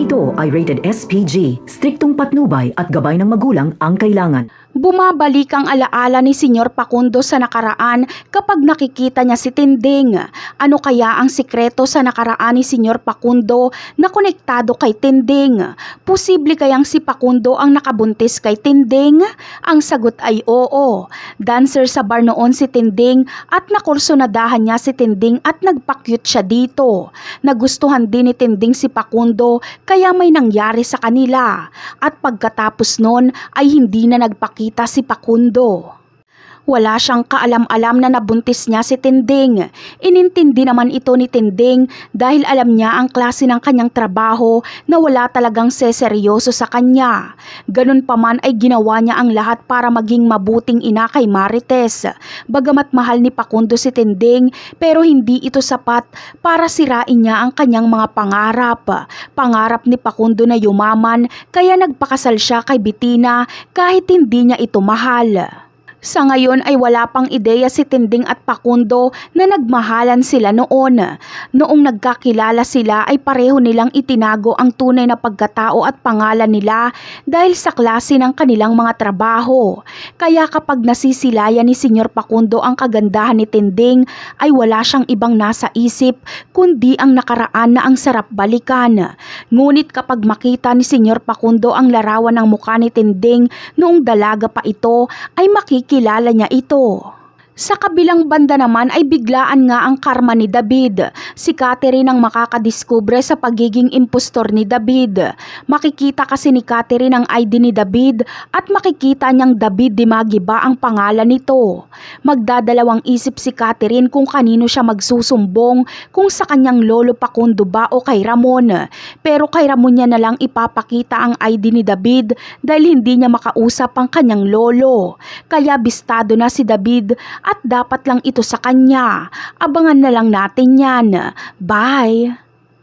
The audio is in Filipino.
ito ay rated SPG. Striktong patnubay at gabay ng magulang ang kailangan. Bumabalik ang alaala ni Senyor Facundo sa nakaraan kapag nakikita niya si Tinding. Ano kaya ang sikreto sa nakaraan ni Senyor Facundo na konektado kay Tinding? Posible kayang si Facundo ang nakabuntis kay Tinding? Ang sagot ay oo. Dancer sa bar noon si Tinding at nakursunadahan niya si Tinding at nagpakyut siya dito. Nagustuhan din ni Tinding si Facundo kaya may nangyari sa kanila. At pagkatapos nun ay hindi na nagpakita si Facundo. Wala siyang kaalam-alam na nabuntis niya si Tinding. Inintindi naman ito ni Tinding dahil alam niya ang klase ng kanyang trabaho na wala talagang seseryoso sa kanya. Ganun pa man ay ginawa niya ang lahat para maging mabuting ina kay Marites. Bagamat mahal ni Facundo si Tinding pero hindi ito sapat para sirain niya ang kanyang mga pangarap. Pangarap ni Facundo na yumaman kaya nagpakasal siya kay Bettina kahit hindi niya ito mahal. Sa ngayon ay wala pang ideya si Tinding at Facundo na nagmahalan sila noon. Noong nagkakilala sila ay pareho nilang itinago ang tunay na pagkatao at pangalan nila dahil sa klase ng kanilang mga trabaho. Kaya kapag nasisilayan ni Senyor Facundo ang kagandahan ni Tinding ay wala siyang ibang nasa isip kundi ang nakaraan na ang sarap balikan. Ngunit kapag makita ni Senyor Facundo ang larawan ng mukha ni Tinding noong dalaga pa ito ay makikilala niya ito. Sa kabilang banda naman ay biglaan nga ang karma ni David. Si Catherine ang makakadiskubre sa pagiging impostor ni David. Makikita kasi ni Catherine ang ID ni David at makikita niyang David Dimagiba ang pangalan nito. Magdadalawang isip si Catherine kung kanino siya magsusumbong, kung sa kanyang lolo Facundo ba o kay Ramon. Pero kay Ramon niya na lang ipapakita ang ID ni David dahil hindi niya makausap ang kanyang lolo. Kaya bistado na si David at dapat lang ito sa kanya. Abangan na lang natin yan. Bye!